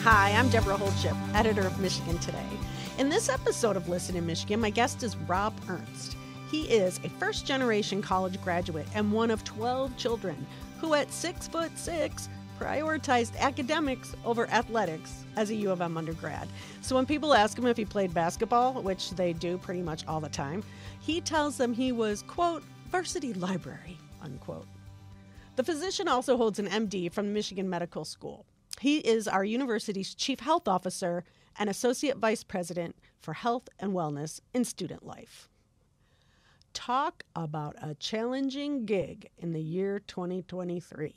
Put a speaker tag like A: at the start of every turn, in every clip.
A: Hi, I'm Deborah Holdship, editor of Michigan Today. In this episode of Listen in Michigan, my guest is Rob Ernst. He is a first-generation college graduate and one of 12 children who at 6'6", prioritized academics over athletics as a U of M undergrad. So when people ask him if he played basketball, which they do pretty much all the time, he tells them he was, quote, varsity library, unquote. The physician also holds an MD from the Michigan Medical School. He is our university's chief health officer and associate vice president for health and wellness in student life. Talk about a challenging gig in the year 2023.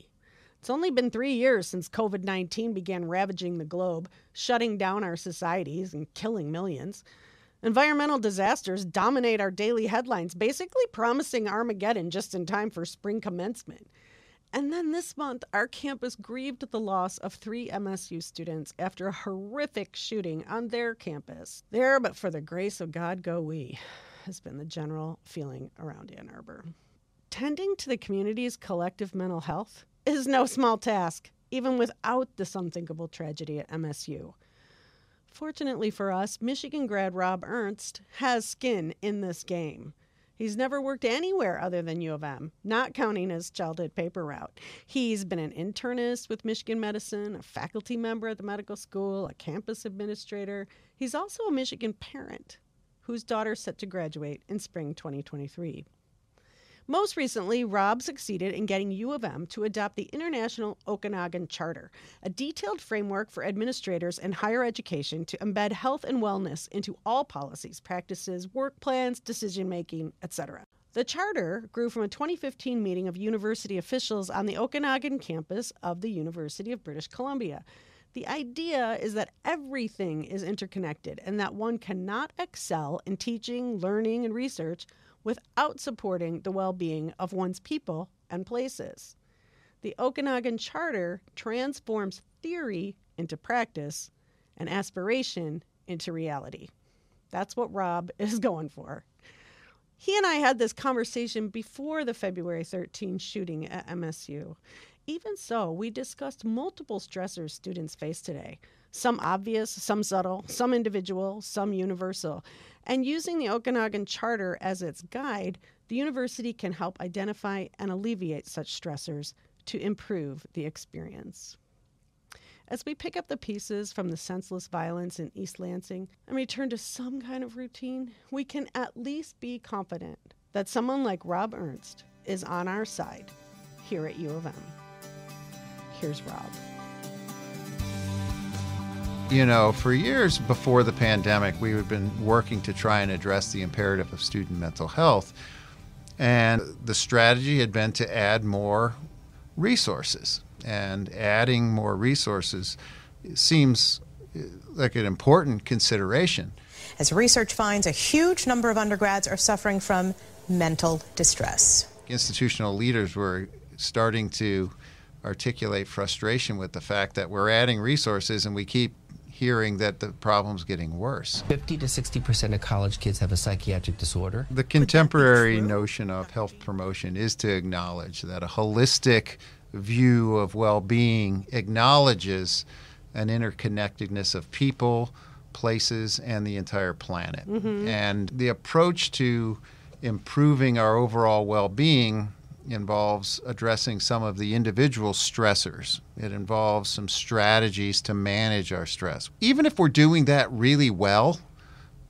A: It's only been 3 years since COVID-19 began ravaging the globe, shutting down our societies and killing millions. Environmental disasters dominate our daily headlines, basically promising Armageddon just in time for spring commencement. And then this month, our campus grieved the loss of 3 MSU students after a horrific shooting on their campus. There, but for the grace of God go we, has been the general feeling around Ann Arbor. Tending to the community's collective mental health is no small task, even without this unthinkable tragedy at MSU. Fortunately for us, Michigan grad Rob Ernst has skin in this game. He's never worked anywhere other than U of M, not counting his childhood paper route. He's been an internist with Michigan Medicine, a faculty member at the medical school, a campus administrator. He's also a Michigan parent whose daughter's set to graduate in spring 2023. Most recently, Rob succeeded in getting U of M to adopt the International Okanagan Charter, a detailed framework for administrators in higher education to embed health and wellness into all policies, practices, work plans, decision-making, etc. The charter grew from a 2015 meeting of university officials on the Okanagan campus of the University of British Columbia. The idea is that everything is interconnected and that one cannot excel in teaching, learning, and research without supporting the well-being of one's people and places. The Okanagan Charter transforms theory into practice and aspiration into reality. That's what Rob is going for. He and I had this conversation before the February 13 shooting at MSU. Even so, we discussed multiple stressors students face today. Some obvious, some subtle, some individual, some universal. And using the Okanagan Charter as its guide, the university can help identify and alleviate such stressors to improve the experience. As we pick up the pieces from the senseless violence in East Lansing and return to some kind of routine, we can at least be confident that someone like Rob Ernst is on our side here at U of M. Here's Rob.
B: You know, for years before the pandemic, we had been working to try and address the imperative of student mental health. And the strategy had been to add more resources. And adding more resources seems like an important consideration.
C: As research finds, a huge number of undergrads are suffering from mental distress.
B: Institutional leaders were starting to articulate frustration with the fact that we're adding resources and we keep hearing that the problem's getting worse.
D: 50 to 60% of college kids have a psychiatric disorder.
B: The contemporary notion of health promotion is to acknowledge that a holistic view of well-being acknowledges an interconnectedness of people, places, and the entire planet. Mm-hmm. And the approach to improving our overall well-being involves addressing some of the individual stressors. It involves some strategies to manage our stress. Even if we're doing that really well,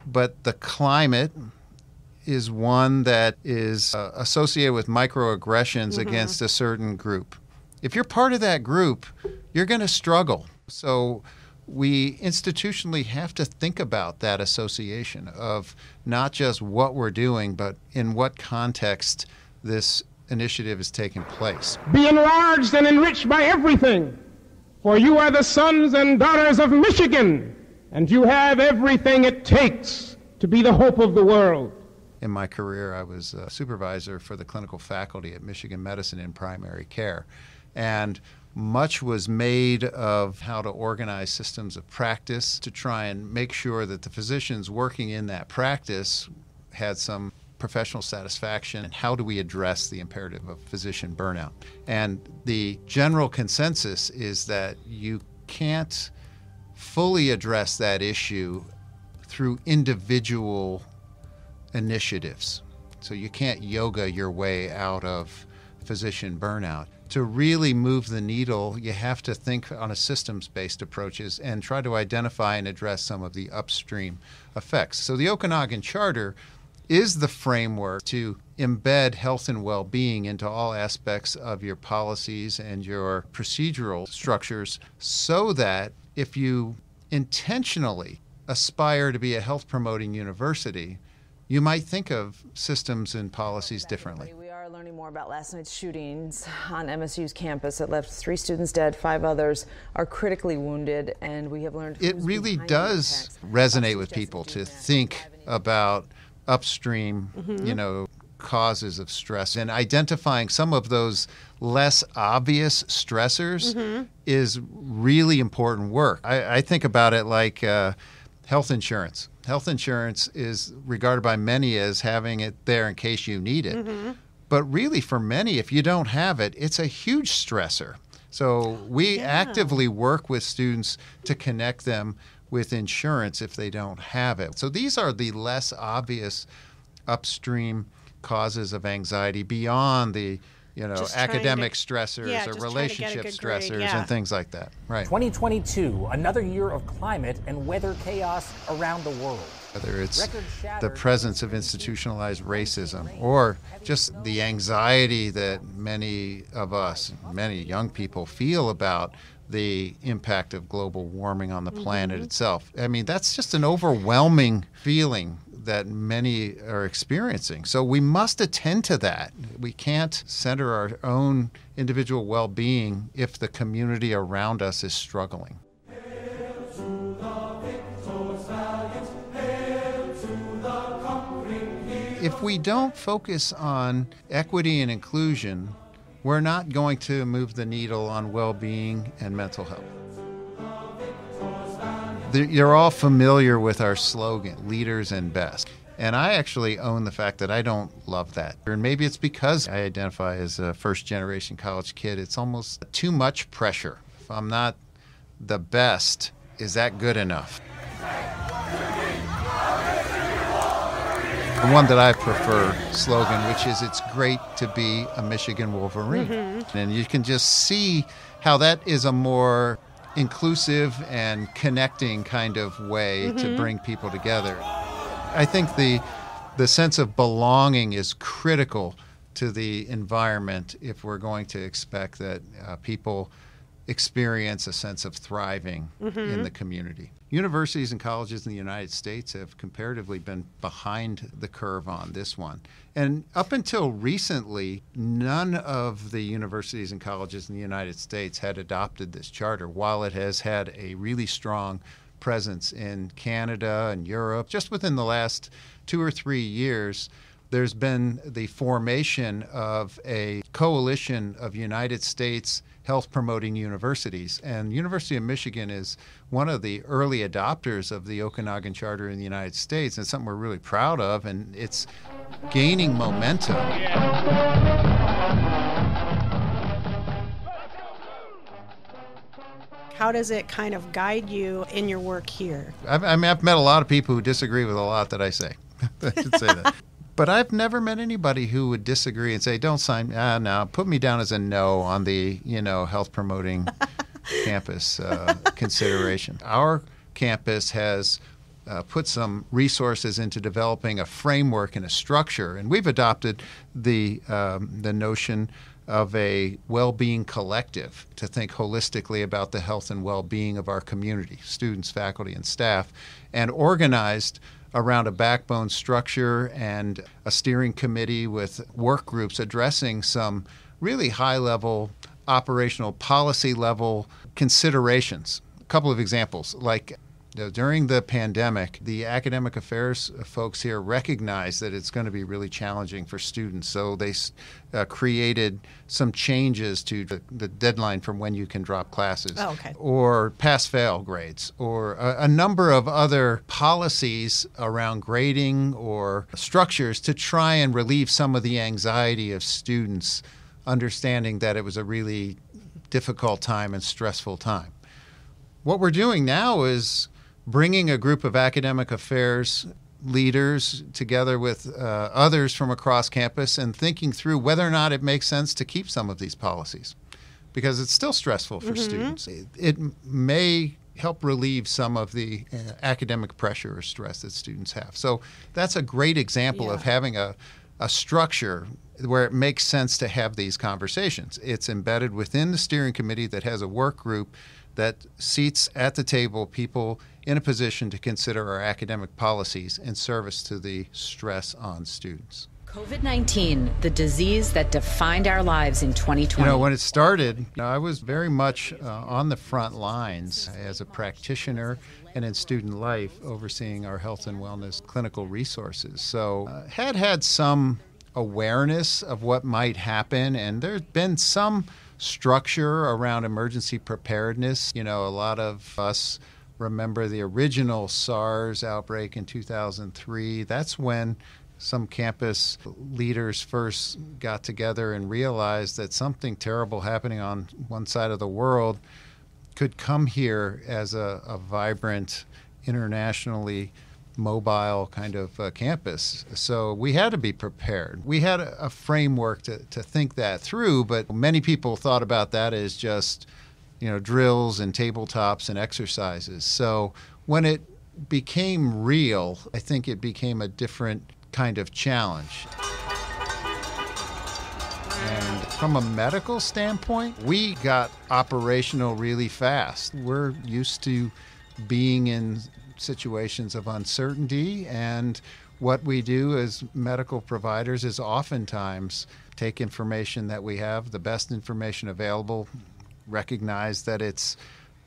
B: but the climate is one that is associated with microaggressions against a certain group. If you're part of that group, you're going to struggle. So we institutionally have to think about that association of not just what we're doing, but in what context this initiative is taking place.
E: Be enlarged and enriched by everything, for you are the sons and daughters of Michigan, and you have everything it takes to be the hope of the world.
B: In my career, I was a supervisor for the clinical faculty at Michigan Medicine in primary care, and much was made of how to organize systems of practice to try and make sure that the physicians working in that practice had some professional satisfaction, and how do we address the imperative of physician burnout. And the general consensus is that you can't fully address that issue through individual initiatives. So you can't yoga your way out of physician burnout. To really move the needle, you have to think on a systems-based approaches and try to identify and address some of the upstream effects. So the Okanagan Charter is the framework to embed health and well-being into all aspects of your policies and your procedural structures, so that if you intentionally aspire to be a health-promoting university, you might think of systems and policies differently.
F: We are learning more about last night's shootings on MSU's campus that left 3 students dead, 5 others are critically wounded, and we have learned
B: it really does resonate with people to think about upstream, causes of stress, and identifying some of those less obvious stressors is really important work. I think about it like health insurance. Health insurance is regarded by many as having it there in case you need it. But really, for many, if you don't have it, it's a huge stressor. So we actively work with students to connect them with insurance if they don't have it. So these are the less obvious upstream causes of anxiety beyond the academic stressors or relationship stressors and things like that. Right.
G: 2022, another year of climate and weather chaos around the world.
B: Whether it's the presence of institutionalized racism or just the anxiety that many of us, many young people feel about the impact of global warming on the planet itself. I mean, that's just an overwhelming feeling that many are experiencing. So we must attend to that. We can't center our own individual well-being if the community around us is struggling. If we don't focus on equity and inclusion, we're not going to move the needle on well-being and mental health. You're all familiar with our slogan, leaders and best. And I actually own the fact that I don't love that. And maybe it's because I identify as a first-generation college kid. It's almost too much pressure. If I'm not the best, is that good enough? The one that I prefer slogan, which is, it's great to be a Michigan Wolverine. And you can just see how that is a more inclusive and connecting kind of way to bring people together. I think the sense of belonging is critical to the environment if we're going to expect that people experience a sense of thriving in the community. Universities and colleges in the United States have comparatively been behind the curve on this one. And up until recently, none of the universities and colleges in the United States had adopted this charter, while it has had a really strong presence in Canada and Europe. Just within the last 2 or 3 years, there's been the formation of a coalition of United States health-promoting universities. And University of Michigan is one of the early adopters of the Okanagan Charter in the United States, and it's something we're really proud of, and it's gaining momentum.
A: How does it kind of guide you in your work here?
B: I've met a lot of people who disagree with a lot that I say. I should say that. But I've never met anybody who would disagree and say, don't sign, no, put me down as a no on the, health promoting campus consideration. Our campus has put some resources into developing a framework and a structure, and we've adopted the notion of a well-being collective to think holistically about the health and well-being of our community, students, faculty, and staff, and organized around a backbone structure and a steering committee with work groups addressing some really high-level operational policy-level considerations. A couple of examples, like during the pandemic, the academic affairs folks here recognized that it's going to be really challenging for students, so they created some changes to the deadline from when you can drop classes, or pass-fail grades, or a number of other policies around grading or structures to try and relieve some of the anxiety of students, understanding that it was a really difficult time and stressful time. what we're doing now is bringing a group of academic affairs leaders together with others from across campus and thinking through whether or not it makes sense to keep some of these policies, because it's still stressful for students. It may help relieve some of the academic pressure or stress that students have. So that's a great example of having a structure where it makes sense to have these conversations. It's embedded within the steering committee that has a work group that seats at the table people in a position to consider our academic policies in service to the stress on students.
H: COVID-19, the disease that defined our lives in 2020.
B: You know, when it started, I was very much on the front lines as a practitioner and in student life, overseeing our health and wellness clinical resources. So had some awareness of what might happen, and there's been some structure around emergency preparedness. You know, a lot of us remember the original SARS outbreak in 2003. That's when some campus leaders first got together and realized that something terrible happening on one side of the world could come here as a vibrant, internationally mobile kind of campus. So we had to be prepared. We had a framework to think that through, but many people thought about that as just, you know, drills and tabletops and exercises. So when it became real, I think it became a different kind of challenge. And from a medical standpoint, we got operational really fast. We're used to being in situations of uncertainty, and what we do as medical providers is oftentimes take information that we have, the best information available, recognize that it's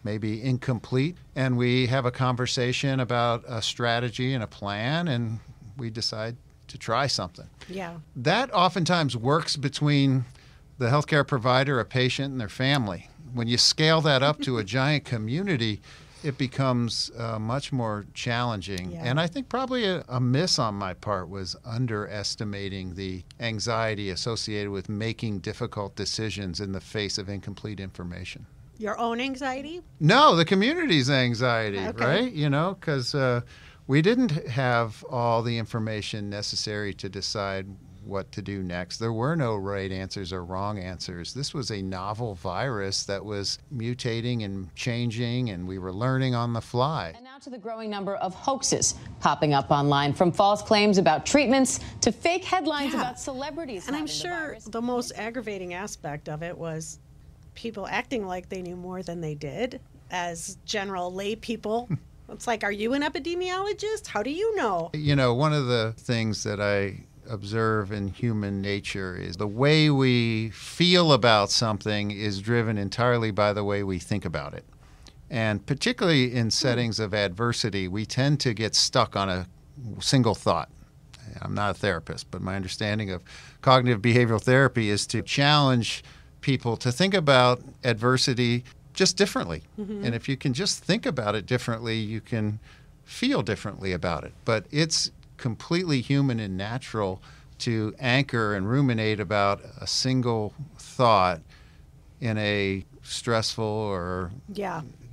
B: maybe incomplete, and we have a conversation about a strategy and a plan, and we decide to try something.
A: Yeah.
B: That oftentimes works between the healthcare provider, a patient, and their family. When you scale that up to a giant community, it becomes much more challenging.
A: Yeah.
B: And I think probably a miss on my part was underestimating the anxiety associated with making difficult decisions in the face of incomplete information.
A: Your own anxiety?
B: No, the community's anxiety,
A: Okay.
B: right? You know, because we didn't have all the information necessary to decide what to do next. There were no right answers or wrong answers. This was a novel virus that was mutating and changing, and we were learning on the fly.
I: And now to the growing number of hoaxes popping up online, from false claims about treatments to fake headlines about celebrities.
A: And I'm
I: having
A: sure the most aggravating aspect of it was people acting like they knew more than they did as general lay people. It's like, are you an epidemiologist? How do you know?
B: You know, one of the things that I observe in human nature is the way we feel about something is driven entirely by the way we think about it. And particularly in settings of adversity, we tend to get stuck on a single thought. I'm not a therapist, but my understanding of cognitive behavioral therapy is to challenge people to think about adversity just differently. And if you can just think about it differently, you can feel differently about it. But it's completely human and natural to anchor and ruminate about a single thought in a stressful or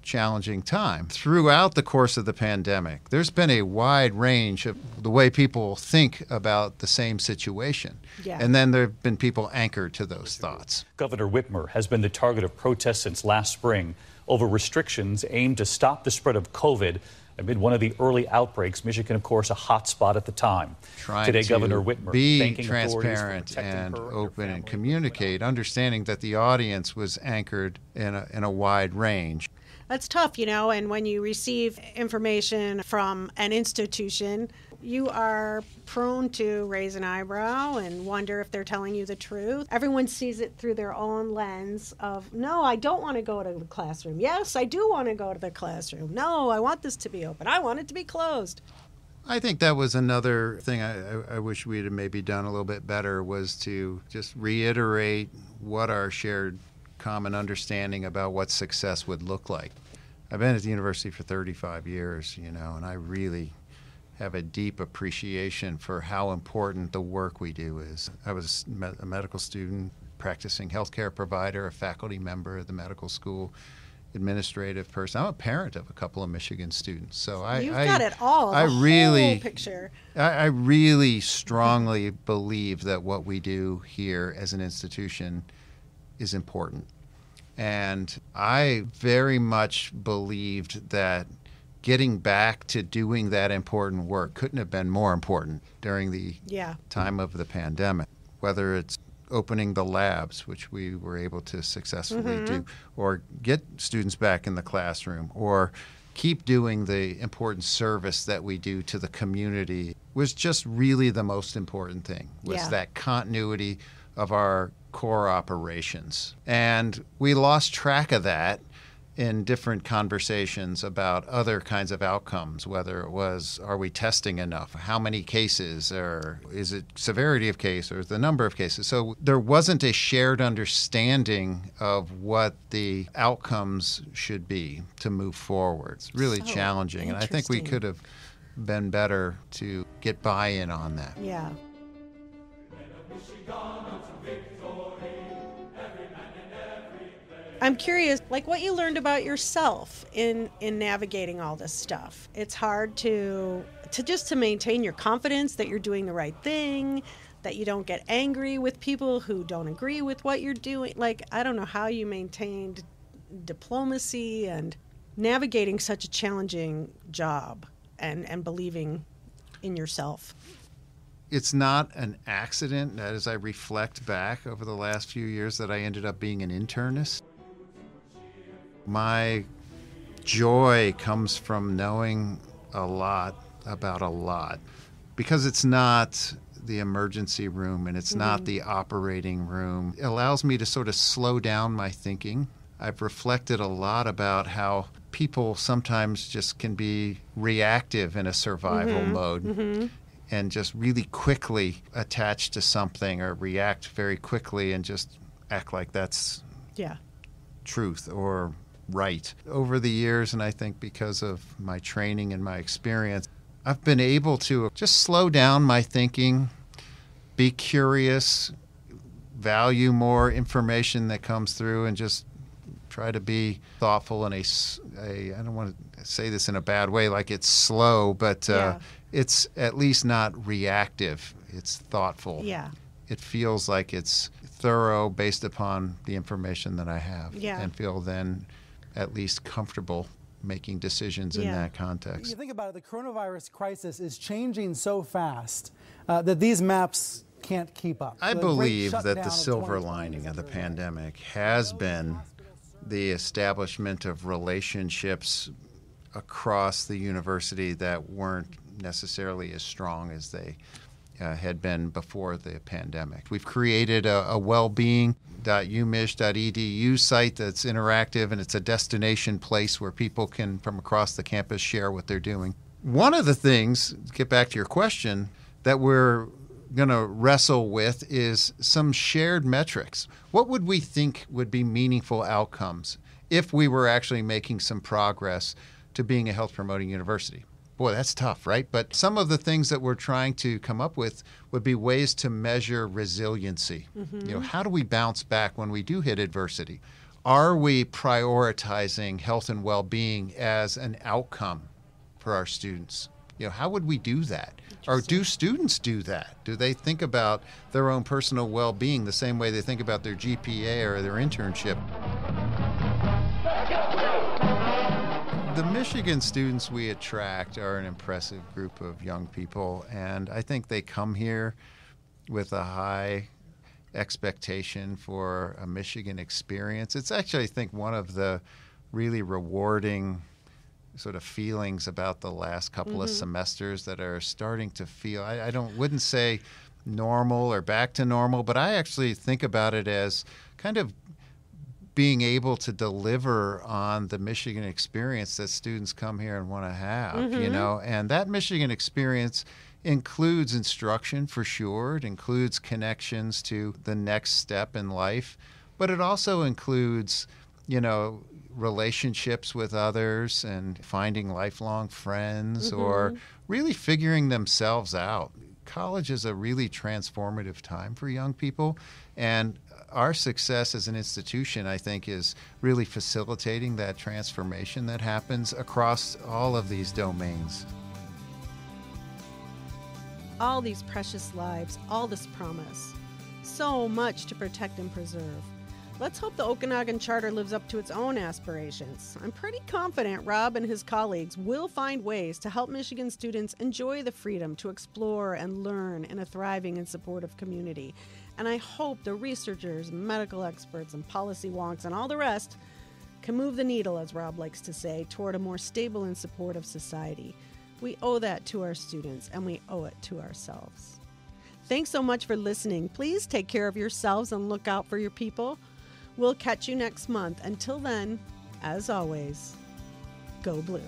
B: challenging time. Throughout the course of the pandemic, there's been a wide range of the way people think about the same situation. And then there have been people anchored to those thoughts.
J: Governor Whitmer has been the target of protests since last spring over restrictions aimed to stop the spread of COVID amid one of the early outbreaks. Michigan, of course, a hot spot at the time. Today, Governor Whitmer
B: be transparent and open and communicate, understanding that the audience was anchored in a wide range.
A: That's tough, you know, and when you receive information from an institution, you are prone to raise an eyebrow and wonder if they're telling you the truth. Everyone sees it through their own lens of, no, I don't want to go to the classroom. Yes, I do want to go to the classroom. No, I want this to be open. I want it to be closed.
B: I think that was another thing I wish we'd have maybe done a little bit better, was to just reiterate what our shared common understanding about what success would look like. I've been at the university for 35 years, you know, and I really have a deep appreciation for how important the work we do is. I was a medical student, practicing healthcare provider, a faculty member at the medical school, administrative person. I'm a parent of a couple of Michigan students, so
A: You've got it all.
B: I really
A: whole picture.
B: I really strongly believe that what we do here as an institution is important, and I very much believed that getting back to doing that important work couldn't have been more important during the time of the pandemic, whether it's opening the labs, which we were able to successfully do, or get students back in the classroom, or keep doing the important service that we do to the community, was just really the most important thing, was that continuity of our core operations. And we lost track of that in different conversations about other kinds of outcomes, whether it was, are we testing enough? How many cases? Or is it severity of case or the number of cases? So there wasn't a shared understanding of what the outcomes should be to move forward. It's really challenging. And I think we could have been better to get buy-in on that.
A: Yeah. I'm curious, like what you learned about yourself in navigating all this stuff. It's hard to maintain your confidence that you're doing the right thing, that you don't get angry with people who don't agree with what you're doing. Like, I don't know how you maintained diplomacy and navigating such a challenging job and believing in yourself.
B: It's not an accident that as I reflect back over the last few years that I ended up being an internist. My joy comes from knowing a lot about a lot, because it's not the emergency room and it's not the operating room. It allows me to sort of slow down my thinking. I've reflected a lot about how people sometimes just can be reactive in a survival mode and just really quickly attach to something or react very quickly and just act like that's truth or right. Over the years, and I think because of my training and my experience, I've been able to just slow down my thinking, be curious, value more information that comes through, and just try to be thoughtful in I don't want to say this in a bad way, like it's slow, but it's at least not reactive. It's thoughtful.
A: Yeah.
B: It feels like it's thorough based upon the information that I have, and feel then at least comfortable making decisions in that context.
K: You think about it, the coronavirus crisis is changing so fast that these maps can't keep up.
B: I believe that the silver lining of the pandemic has been the establishment of relationships across the university that weren't necessarily as strong as they had been before the pandemic. We've created a wellbeing.umich.edu site that's interactive, and it's a destination place where people can, from across the campus, share what they're doing. One of the things, to get back to your question, that we're going to wrestle with is some shared metrics. What would we think would be meaningful outcomes if we were actually making some progress to being a health promoting university? Boy, that's tough, right? But some of the things that we're trying to come up with would be ways to measure resiliency. You know, how do we bounce back when we do hit adversity? Are we prioritizing health and well-being as an outcome for our students? You know, how would we do that? Or do students do that? Do they think about their own personal well-being the same way they think about their GPA or their internship? The Michigan students we attract are an impressive group of young people, and I think they come here with a high expectation for a Michigan experience. It's actually, I think, one of the really rewarding sort of feelings about the last couple of semesters that are starting to feel, I wouldn't say normal or back to normal, but I actually think about it as kind of being able to deliver on the Michigan experience that students come here and want to have, you know, and that Michigan experience includes instruction for sure. It includes connections to the next step in life, but it also includes, you know, relationships with others and finding lifelong friends or really figuring themselves out, college is a really transformative time for young people. And our success as an institution, I think, is really facilitating that transformation that happens across all of these domains.
A: All these precious lives, all this promise. So much to protect and preserve. Let's hope the Okanagan Charter lives up to its own aspirations. I'm pretty confident Rob and his colleagues will find ways to help Michigan students enjoy the freedom to explore and learn in a thriving and supportive community. And I hope the researchers, medical experts, and policy wonks and all the rest can move the needle, as Rob likes to say, toward a more stable and supportive society. We owe that to our students, and we owe it to ourselves. Thanks so much for listening. Please take care of yourselves and look out for your people. We'll catch you next month. Until then, as always, go blue.